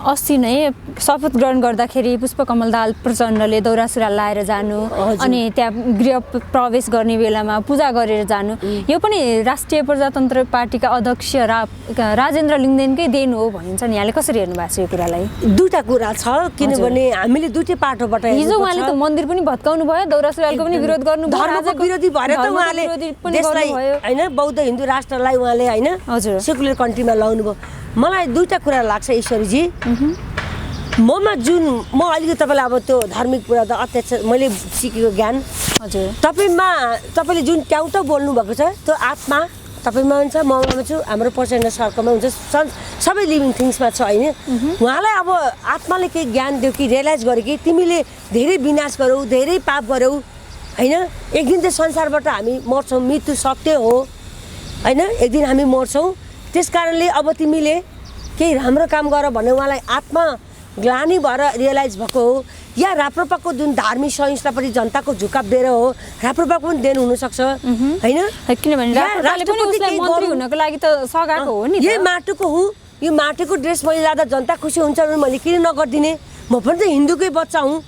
अस्ति नै शपथ ग्रहण गर्दाखेरि पुष्पकमल दाहाल प्रचण्डले दौरा सुरुवाल लाएर जानु अनि त्यहाँ गृह प्रवेश गर्ने बेलामा पूजा गरेर जानु यो पनि राष्ट्रिय प्रजातन्त्र पार्टीका अध्यक्ष राजेन्द्र लिङ्गदेनकै देन हो भनिन्छ नि यहाँले कसरी हेर्नु भएको छ यो कुरालाई दुईटा कुरा छ किनभने हामीले दुईटै पाटोबाट हिजो उहाँले त मन्दिर पनि भत्काउनु भयो दौरा सुरुवालको पनि विरोध गर्नु भयो धर्मको विरोधी भएर त उहाँले देशलाई हैन बौद्ध हिन्दू राष्ट्रलाई उहाँले हैन सेकुलर कन्ट्रीमा ल्याउनु भयो मलाई दुईटा कुरा लाग्छ ईश्वरजी ममा जुन म अलिकति तपाईँलाई अब त्यो धार्मिक कुरा त अत्याचार मैले सिकेको ज्ञान हजुर तपाईँले जुन ट्याउट बोल्नु भएको छ त्यो आत्मा तपाईँमा हुन्छ ममा छु हाम्रो प्रचण्ड सरकोमा हुन्छ सबै लिभिङ थिङ्समा छ होइन उहाँलाई अब आत्माले केही ज्ञान दियो कि रियलाइज गर्यो कि तिमीले धेरै विनाश गरौ धेरै पाप गरौ होइन एक दिन त संसारबाट हामी मर्छौँ मृत्यु सत्य हो होइन एक दिन हामी मर्छौँ त्यस कारणले अब तिमीले केही राम्रो काम गर भने उहाँलाई आत्मा ग्लानी भएर रियलाइज भएको हो या राप्रपाको जुन धार्मिक सहिष्णुताप्रति जनताको झुकाव दिएर हो राप्रपाको पनि देन हुनसक्छ होइन किनभने राष्ट्रपति मन्त्री हुनको लागि त सगाएको हो नि यही माटोको हुँ यो माटोको ड्रेस मैले लाँदा जनता खुसी हुन्छ भने मैले किन नगरिदिने म पनि त हिन्दूकै बच्चा हुँ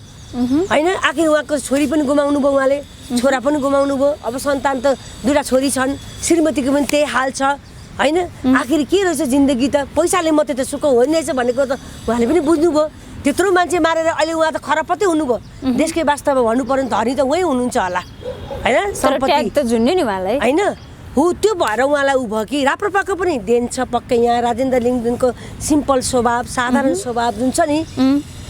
होइन आखिर उहाँको छोरी पनि गुमाउनु भयो उहाँले छोरा पनि गुमाउनु भयो अब सन्तान त दुईवटा छोरी छन् श्रीमतीको पनि त्यही हाल छ होइन आखिर के रहेछ जिन्दगी त पैसाले मात्रै त सुख होइन रहेछ भनेको त उहाँले पनि बुझ्नुभयो त्यत्रो मान्छे मारेर अहिले उहाँ त खराबपत्तै हुनुभयो देशकै वास्तवमा भन्नु पर्यो भने धनी त उहीँ हुनुहुन्छ होला होइन सम्पत्ति त झुन्ड्यो नि उहाँलाई होइन हो त्यो भएर उहाँलाई उ भयो कि राप्रपाको पनि देन छ पक्कै यहाँ राजेन्द्र लिङ्गदेनको सिम्पल स्वभाव साधारण स्वभाव जुन छ नि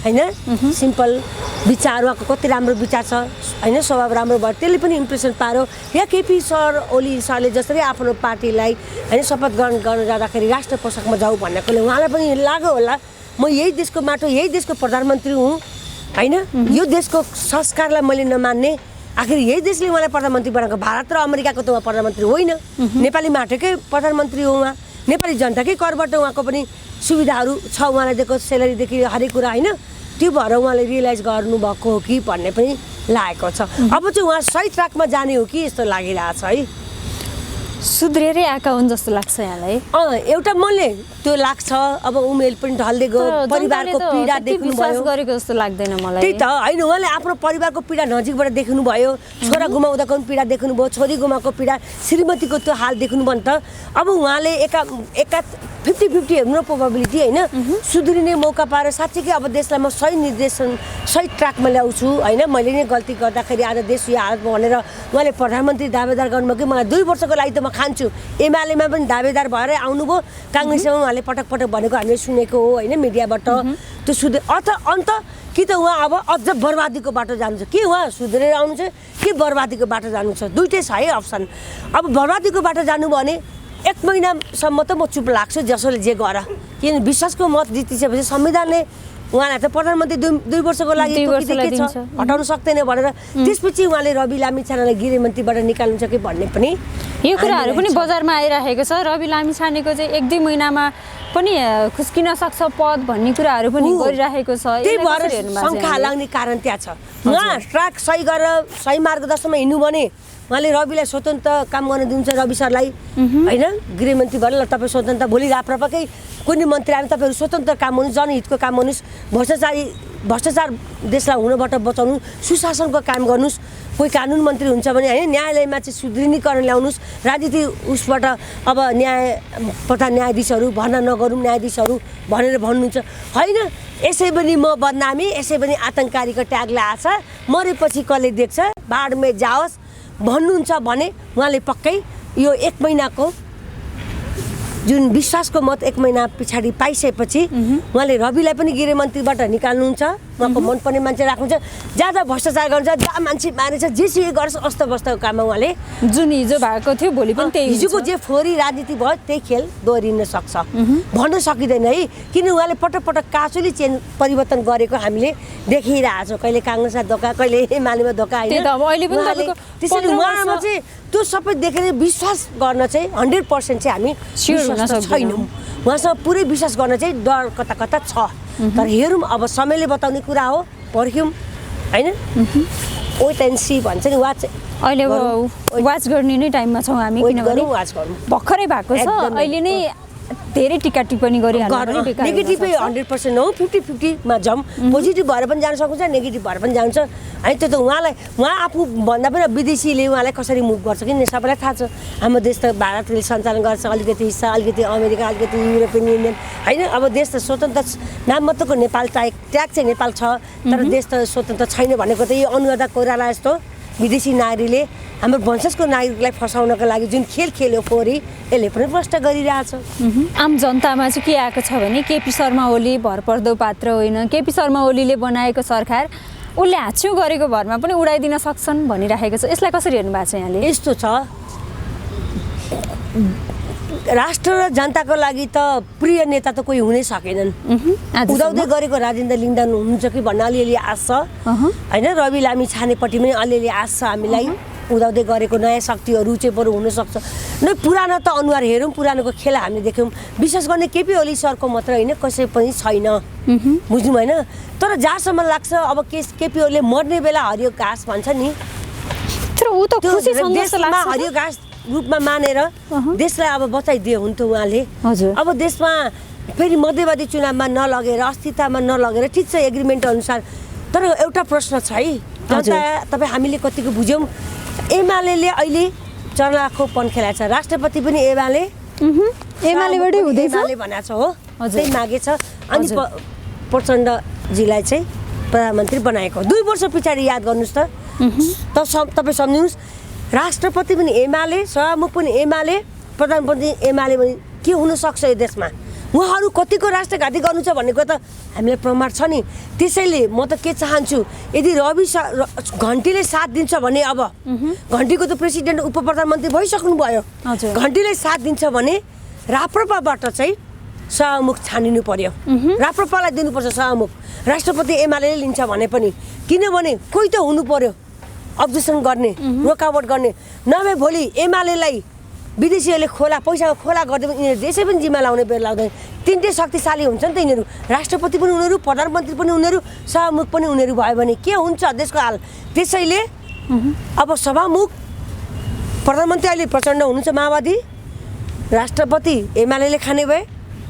होइन सिम्पल विचार उहाँको कति राम्रो विचार छ होइन स्वभाव राम्रो भयो त्यसले पनि इम्प्रेसन पार्यो या केपी सर ओली सरले जसरी आफ्नो पार्टीलाई होइन शपथ ग्रहण गर्न जाँदाखेरि राष्ट्र पोसाकमा जाऊ भन्नेकोले उहाँलाई पनि लाग्यो होला म यही देशको माटो यही देशको प्रधानमन्त्री हुँ होइन यो देशको संस्कारलाई मैले नमान्ने आखिर यही देशले उहाँलाई प्रधानमन्त्री बनाएको भारत र अमेरिकाको त उहाँ प्रधानमन्त्री होइन नेपाली माटोकै प्रधानमन्त्री हो उहाँ नेपाली जनताकै करबाट उहाँको पनि सुविधाहरू छ उहाँलाई दिएको सेलेरीदेखि हरेक कुरा होइन त्यो भएर उहाँले रियलाइज गर्नुभएको हो कि भन्ने पनि लागेको छ। अब चाहिँ उहाँ सही ट्र्याकमा जाने हो कि यस्तो लागिरहेछ है। सुध्रेरै आएका हुन् जस्तो लाग्छ यहाँलाई? एउटा मनले त्यो लाग्छ। अब उमेर पनि ढल्दै गयो, परिवारको पीडा देख्नुभयो गरेको जस्तो लाग्दैन मलाई। त्यही त होइन, उहाँले आफ्नो परिवारको पीडा नजिकबाट देख्नुभयो। छोरा गुमाउँदाको पनि पीडा देख्नुभयो, छोरी गुमाएको पीडा, श्रीमतीको त्यो हाल देख्नुभयो नि त। अब उहाँले एका 50-50 हेर्नु प्रोबेबिलिटी होइन, सुध्रिने मौका पाएर साँच्चीकै अब देशलाई म सही निर्देशन सही ट्र्याकमा ल्याउँछु होइन, मैले नै गल्ती गर्दाखेरि आज देश यो हालतमा भनेर उहाँले प्रधानमन्त्री दावेदार गर्नुभयो कि मलाई 2 वर्षको लागि त म खान्छु। एमालेमा पनि दावेदार भएरै आउनुभयो, काङ्ग्रेसमा उहाँले पटक पटक भनेको हामीले सुनेको हो होइन मिडियाबाट। त्यो अन्त कि त उहाँ अब अझ बर्बादीको बाटो जानुहुन्छ, कि उहाँ सुध्रेर आउनु छ कि बर्बादीको बाटो जानु छ, दुइटै छ है अप्सन। अब बर्बादीको बाटो जानु भने 1 महिनासम्म त म चुप लाग्छु, जसोले जे गर, किनभने विश्वासको मत जितिसकेपछि संविधानले उहाँलाई त प्रधानमन्त्री 2 वर्षको लागि हटाउन सक्दैन भनेर त्यसपछि उहाँले रवि लामिछानेलाई गृहमन्त्रीबाट निकाल्नुहुन्छ कि भन्ने पनि यो कुराहरू पनि बजारमा आइरहेको छ। रवि लामिछानेको चाहिँ 1-2 महिनामा पनि खुस्किन सक्छ पद भन्ने कुराहरू पनि गरिरहेको छ। त्यही भएर शङ्का लाग्ने कारण त्यहाँ छ। उहाँ ट्र्याक सही गरेर सही मार्गदर्शनमा हिँड्नु भने उहाँले रविलाई स्वतन्त्र काम गर्न दिनुहुन्छ, रवि सरलाई होइन गृहमन्त्री भनेर ल तपाईँ स्वतन्त्र, भोलि राप्रपाकै कुनै मन्त्री आयो तपाईँहरू स्वतन्त्र काम गर्नुहोस्, जनहितको काम गर्नुहोस्, भ्रष्टाचार देशलाई हुनबाट बचाउनु, सुशासनको काम गर्नुहोस्। कोही कानुन मन्त्री हुन्छ भने होइन न्यायालयमा चाहिँ सुदृढीकरण ल्याउनुहोस्, राजनीति उसबाट अब प्रधान न्यायाधीशहरू भर्ना नगरौँ न्यायाधीशहरू भनेर भन्नुहुन्छ होइन। यसै पनि म बदनामी, यसै पनि आतङ्ककारीको ट्याग ल्याएछ, मरेपछि कसले देख्छ, बाढमे जाओस् भन्नुहुन्छ भने उहाँले पक्कै यो 1 महिनाको जुन विश्वासको मत 1 महिना पछाडि पाइसकेपछि उहाँले रविलाई पनि गृहमन्त्रीबाट निकाल्नुहुन्छ, उहाँको मनपर्ने मान्छे राख्नुहुन्छ, ज्यादा भ्रष्टाचार गर्छ, जहाँ मान्छे मारेछ, जेसुकै गर्छ अस्तव्यस्तको काममा उहाँले जुन हिजो भएको थियो भोलि पनि त्यही हिजोको जे फोहोरी राजनीति भयो त्यही खेल दोहोरिन सक्छ भन्न सकिँदैन है। किन उहाँले पटक पटक काँचुली परिवर्तन गरेको हामीले देखिरहेछौँ, कहिले काङ्ग्रेसमा धोका, कहिले एमालेमा धोका होइन। त्यसैले उहाँमा चाहिँ त्यो सबै देखेर विश्वास गर्न चाहिँ 100% चाहिँ हामी छैनौँ। उहाँसँग पुरै विश्वास गर्न चाहिँ डर कता कता छ। तर हेरौँ अब समयले बताउने कुरा हो, पर्ख्यौँ होइन, वेट एन्ड सी भन्छ नि, वाच अहिले वाच गर्ने नै टाइममा छौँ हामी, किनभने भर्खरै भएको छ। अहिले नै धेरै टिका टिप्पणी गरिहाल्नु नेगेटिभै 100% हो, 50-50मा जाउँ, पोजिटिभ भएर पनि जान सक्नुहुन्छ, नेगेटिभ भएर पनि जान्छ है। त्यो त उहाँ आफू भन्दा पनि विदेशीले उहाँलाई कसरी मुभ गर्छ कि सबैलाई थाहा छ। हाम्रो देश त भारतले सञ्चालन गर्छ, अलिकति हिस्सा अलिकति अमेरिका, अलिकति युरोपियन युनियन होइन। अब देश त स्वतन्त्र नाम मात्रको नेपाल ट्याग चाहिँ नेपाल छ, तर देश त स्वतन्त्र छैन भनेको त यो अनुराधा कोइराला जस्तो विदेशी नागरिकले हाम्रो वंशजको नागरिकलाई फसाउनको लागि जुन खेल खेल्यो फोहोरी, यसले पनि प्रष्ट गरिरहेछ। आम जनतामा चाहिँ के आएको छ भने केपी शर्मा ओली भरपर्दो पात्र होइन, केपी शर्मा ओलीले बनाएको सरकार उसले हाच्छ्यौँ गरेको भरमा पनि उडाइदिन सक्छन् भनिराखेको छ। यसलाई कसरी हेर्नु भएको छ यहाँले? यस्तो छ, राष्ट्र र जनताको लागि त प्रिय नेता त कोही हुनै सकेनन्। उदाउँदै गरेको राजेन्द्र लिङ्गदेन हुनुहुन्छ कि भन्ने अलिअलि आश छ होइन। रवि लामिछानेपट्टि पनि अलिअलि आश छ हामीलाई, उदाउँदै गरेको नयाँ शक्तिहरू चाहिँ बरु हुनसक्छ। न पुरानो त अनुहार हेरौँ, पुरानोको खेला हामीले देख्यौँ, विशेष गर्ने केपी ओली सरको मात्र होइन, कसै पनि छैन, बुझ्नु होइन। तर जहाँसम्म लाग्छ अब केपी ओलीले मर्ने बेला हरियो घाँस भन्छ नि, तर ऊ त देशमा हरियो घाँस रूपमा मानेर देशलाई अब बचाइदियो हुन्थ्यो उहाँले। अब देशमा फेरि मध्यवादी चुनावमा नलगेर, अस्थिरतामा नलगेर, ठिक छ एग्रिमेन्ट अनुसार। तर एउटा प्रश्न छ है जनता, तपाईँ हामीले कतिको बुझ्यौँ, एमाले अहिले चर्नाको पन खेलाएको छ, राष्ट्रपति पनि एमालेबाटै हुँदैछ भनेको छ हो, त्यही मागेछ। अनि प्रचण्डजीलाई चाहिँ प्रधानमन्त्री बनाएको 2 वर्ष पछाडि याद गर्नुहोस् त, तपाईँ सम्झिनुहोस्, राष्ट्रपति पनि एमाले, सभामुख पनि एमाले, प्रधानमन्त्री एमाले पनि के हुनसक्छ यो देशमा? उहाँहरू कतिको राष्ट्रघाती गर्नु छ भनेको त हामीलाई प्रमाण छ नि। त्यसैले म त के चाहन्छु, यदि रवि घन्टीले साथ दिन्छ भने, अब घन्टीको त प्रेसिडेन्ट उप प्रधानमन्त्री भइसक्नु भयो, घन्टीले साथ दिन्छ भने राप्रपाबाट चाहिँ सभामुख छानिनु पर्यो, राप्रपालाई दिनुपर्छ सभामुख। राष्ट्रपति एमाले लिन्छ भने पनि, किनभने कोही त हुनु पर्यो अब्जेक्सन गर्ने, रोकावट गर्ने, नभए भोलि एमालेलाई विदेशीहरूले पैसाको खोला गरिदियो भने यिनीहरू देशै पनि जिम्मा लाउने बेला लाउँदैन। तिनटै शक्तिशाली हुन्छ नि त यिनीहरू, राष्ट्रपति पनि उनीहरू, प्रधानमन्त्री पनि उनीहरू, सभामुख पनि उनीहरू भयो भने के हुन्छ देशको हाल। त्यसैले अब सभामुख प्रधानमन्त्री अहिले प्रचण्ड हुनुहुन्छ माओवादी, राष्ट्रपति एमाले खाने भए,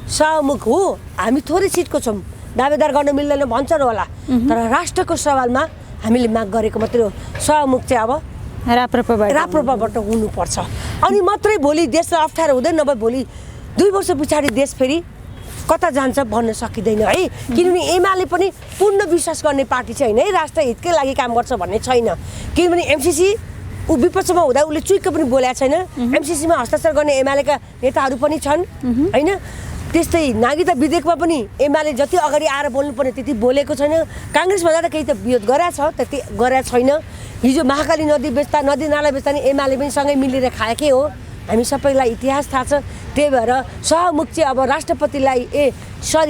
सभामुख हो हामी थोरै सिटको छौँ, दावेदार गर्न मिल्दैन भन्छन् होला, तर राष्ट्रको सवालमा हामीले माग गरेको मात्रै हो। सभामुख चाहिँ अब राप्रपाबाट हुनुपर्छ, अनि मात्रै भोलि देशलाई अप्ठ्यारो हुँदैन, नभए भोलि 2 वर्ष पछाडि देश फेरि कता जान्छ भन्न सकिँदैन है। किनभने एमाले पनि पूर्ण विश्वास गर्ने पार्टी चाहिँ होइन है, राष्ट्र हितकै लागि काम गर्छ भन्ने छैन। किनभने एमसीसी ऊ विपक्षमा हुँदा उसले चुइक्क पनि बोलेको छैन। एमसीसीमा हस्ताक्षर गर्ने एमालेका नेताहरू पनि छन् होइन। त्यस्तै नागरिकता विधेयकमा पनि एमाले जति अगाडि आएर बोल्नुपर्ने त्यति बोलेको छैन। काङ्ग्रेसमा जाँदा केही त विरोध गरेको छ, त्यति गरेको छैन। हिजो महाकाली नदी बेच्दा, नदी नाला बेच्दा नि एमाले पनि सँगै मिलेर खाएकै हो, हामी सबैलाई इतिहास थाहा छ। त्यही भएर सहमुख चाहिँ अब राष्ट्रपतिलाई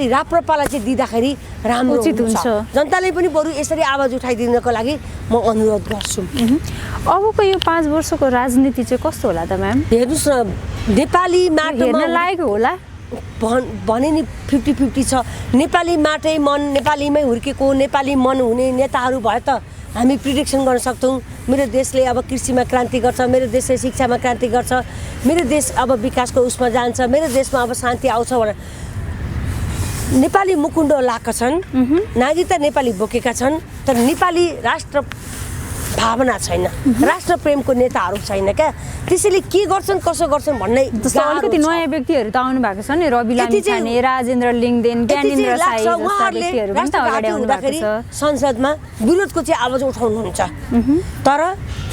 राप्रपालाई चाहिँ दिँदाखेरि राम्रो उचित हुन्छ। जनताले पनि बरु यसरी आवाज उठाइदिनको लागि म अनुरोध गर्छु। अबको यो 5 वर्षको राजनीति चाहिँ कस्तो होला त म्याम? हेर्नुहोस् न, नेपाली माटोमा हेर्न लायक होला भने नि 50-50 छ। नेपाली माटै मन, नेपालीमै हुर्केको नेपाली मन हुने नेताहरू भए त हामी प्रिडिक्सन गर्न सक्छौँ। मेरो देशले अब कृषिमा क्रान्ति गर्छ, मेरो देशले शिक्षामा क्रान्ति गर्छ, मेरो देश अब विकासको उसमा जान्छ, मेरो देशमा अब शान्ति आउँछ भनेर नेपाली मुकुण्डो लाएका छन्, नागरिकता नेपाली बोकेका छन्, तर नेपाली राष्ट्र भावना छैन, राष्ट्र प्रेमको नेताहरू छैन क्या। त्यसैले के गर्छन् कसो गर्छन् भन्ने अलिकति नयाँ व्यक्तिहरू त आउनु भएको छ नि, रवि लामिछाने, राजेन्द्र लिङदेन, ज्ञानेन्द्र साई जस्ता व्यक्तिहरू पनि त अगाडि आउनु भएको छ। संसदमा विरोधको चाहिँ आवाज उठाउनुहुन्छ, तर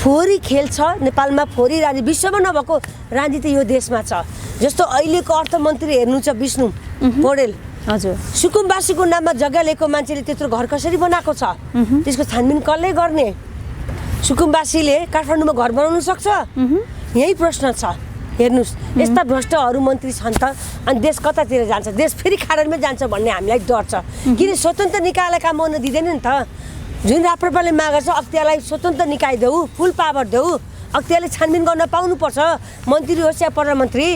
फोहोरी खेल छ नेपालमा, फोहोरी राजनीति विश्वमा नभएको राजनीति यो देशमा छ। जस्तो अहिलेको अर्थमन्त्री हेर्नु छ विष्णु पौडेल, हजुर, सुकुम्बासीको नाममा जग्गा लिएको मान्छेले त्यत्रो घर कसरी बनाएको छ, त्यसको छानबिन कसले गर्ने? सुकुम्बासीले काठमाडौँमा घर बनाउनु सक्छ? यही प्रश्न छ। हेर्नुहोस्, यस्ता भ्रष्टहरू मन्त्री छन् त अनि देश कतातिर जान्छ? देश फेरि खाडलमै जान्छ भन्ने हामीलाई डर छ। किन स्वतन्त्र निकायलाई काम गर्न दिँदैन नि त? जुन राप्रपाले मागेको छ अख्तियारलाई स्वतन्त्र निकाय देऊ, फुल पावर देऊ, अख्तियारले छानबिन गर्न पाउनुपर्छ। मन्त्री होस् या प्रधानमन्त्री,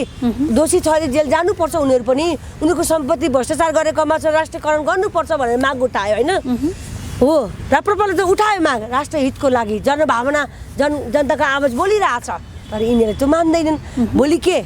दोषी छ भने जेल जानुपर्छ उनीहरू पनि, उनीहरूको सम्पत्ति भ्रष्टाचार गरेकोमा छ राष्ट्रियकरण गर्नुपर्छ भनेर माग उठायो होइन हो। राप्रपाले त उठायो माग राष्ट्र हितको लागि, जनभावना जनताको आवाज बोलिरहेछ, तर यिनीहरूले त मान्दैनन्। भोलि के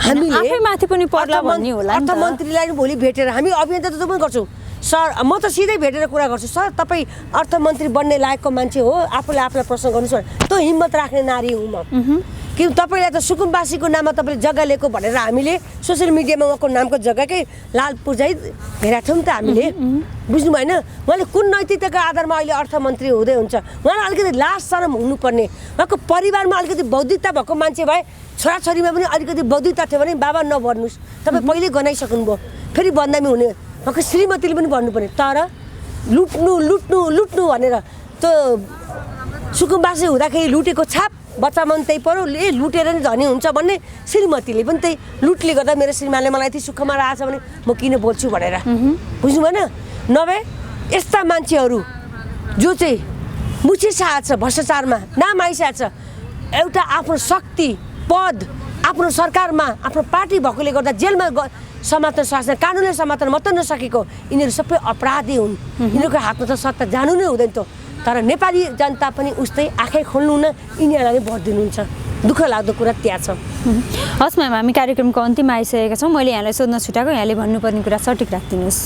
हामीले आफै माथि पनि पर्ला भन्ने होला नि त। अर्थमन्त्रीलाई भोलि भेटेर हामी अभियन्ता त पनि गर्छौँ, सर म त सिधै भेटेर कुरा गर्छु, सर तपाईँ अर्थमन्त्री बन्ने लायकको मान्छे हो, आफूले आफूलाई प्रश्न गर्नुहोस् भने त्यो हिम्मत राख्ने नारी हुँ म। कि तपाईँलाई त सुकुम्बासीको नाममा तपाईँले जग्गा लिएको भनेर हामीले सोसियल मिडियामा उहाँको नामको जग्गाकै लालपुर चाहिँ हेरेको थियौँ त हामीले, बुझ्नु भएन? उहाँले कुन नैतिकताको आधारमा अहिले अर्थमन्त्री हुँदै हुन्छ? उहाँलाई अलिकति लाज शरम हुनुपर्ने, उहाँको परिवारमा अलिकति बौद्धिकता भएको मान्छे भए, छोराछोरीमा पनि अलिकति बौद्धिकता थियो भने बाबा नभन्नुहोस्, तपाईँ पहिले गनाइसक्नुभयो, फेरि बदनामी हुने, उहाँको श्रीमतीले पनि भन्नुपर्ने। तर लुट्नु लुट्नु लुट्नु भनेर त्यो सुकुम्बासी हुँदाखेरि लुटेको छाप बच्चामा पनि त्यही पऱ्यो, लुटेर नि धनी हुन्छ भन्ने, श्रीमतीले पनि त्यही लुटले गर्दा मेरो श्रीमानले मलाई यति सुखमा रहेछ भने म किन बोल्छु भनेर, बुझ्नु भएन? नभए यस्ता मान्छेहरू जो चाहिँ मुछे साथ छ, भ्रष्टाचारमा नाम आइसकेको छ, एउटा आफ्नो शक्ति पद आफ्नो सरकारमा आफ्नो पार्टी भएकोले गर्दा जेलमा समात्न सक्छ, कानुनले समात्न मात्र नसकेको यिनीहरू सबै अपराधी हुन्। यिनीहरूको हातमा त सत्ता जानु नै हुँदैन त। तर नेपाली जनता पनि उस्तै आँखै खोल्नु न, यिनीहरूलाई भोट दिनुहुन्छ। दुःख लाग्दो कुरा त्यहाँ छ। हस् म्याम, हामी कार्यक्रमको अन्तिममा आइसकेका छौँ। मैले यहाँलाई सोध्न छुट्याएको, यहाँले भन्नुपर्ने कुरा सठिक राखिदिनुहोस्।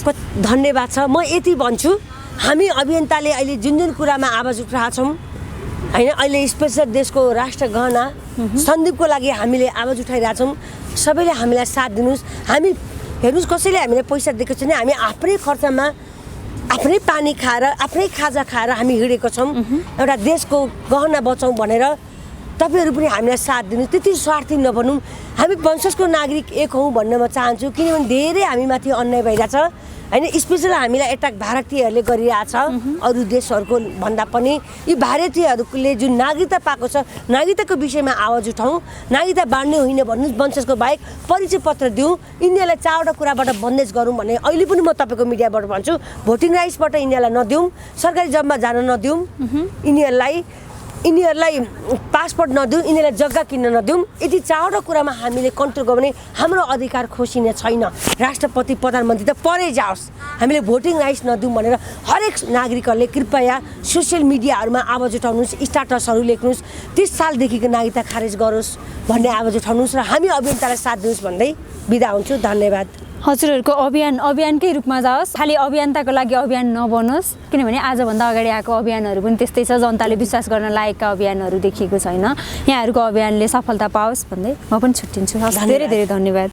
धन्यवाद छ। म यति भन्छु, हामी अभियन्ताले अहिले जुन जुन कुरामा आवाज उठाएका छौँ होइन, अहिले स्पेसल देशको राष्ट्र गहना सन्दीपको लागि हामीले आवाज उठाइरहेछौँ, सबैले हामीलाई साथ दिनुहोस्। हामी हेर्नुहोस्, कसैले हामीलाई पैसा दिएको छैन, हामी आफ्नै खर्चमा आफ्नै पानी खाएर आफ्नै खाजा खाएर हामी हिँडेको छौँ। एउटा देशको गहना बचाउँ भनेर तपाईँहरू पनि हामीलाई साथ दिनु, त्यति स्वार्थी नबनौँ। हामी वंशजको नागरिक एक हौँ भन्न म चाहन्छु, किनभने धेरै हामीमाथि अन्याय भइरहेछ होइन। स्पेसल हामीलाई एट्याक भारतीयहरूले गरिरहेछ, अरू देशहरूको भन्दा पनि। यी भारतीयहरूले जुन नागरिकता पाएको छ, नागरिकताको विषयमा आवाज उठाउँ। नागरिकता बाँड्ने होइन भन्नुहोस्, वंशजको बाहेक परिचय पत्र दिउँ, यिनीहरूलाई 4वटा कुराबाट बन्देज गरौँ भने अहिले पनि म तपाईँको मिडियाबाट भन्छु, भोटिङ राइट्सबाट यिनीहरूलाई नदिउँ, सरकारी जबमा जान नदिउँ, यिनीहरूलाई यिनीहरूलाई पासपोर्ट नदिउँ, यिनीहरूलाई जग्गा किन्न नदिउँ। यति चारवटा कुरामा हामीले कन्ट्रोल गर्यो भने हाम्रो अधिकार खोसिने छैन। राष्ट्रपति प्रधानमन्त्री त परै जाओस्, हामीले भोटिङ राइट्स नदिउँ भनेर हरेक नागरिकहरूले कृपया सोसियल मिडियाहरूमा आवाज उठाउनुहोस्, स्टाटसहरू लेख्नुहोस्, 30 सालदेखिको नागरिकता खारेज गरोस् भन्ने आवाज उठाउनुहोस् र हामी अभियन्तालाई साथ दिनुहोस् भन्दै बिदा हुन्छु। धन्यवाद। हजुरहरूको अभियानकै रूपमा जाओस्, खालि अभियन्ताको लागि अभियान नबनोस्, किनभने आजभन्दा अगाडि आएको अभियानहरू पनि त्यस्तै छ, जनताले विश्वास गर्न लायकका अभियानहरू देखिएको छैन। यहाँहरूको अभियानले सफलता पाओस् भन्दै म पनि छुट्टिन्छु। धेरै धेरै धन्यवाद।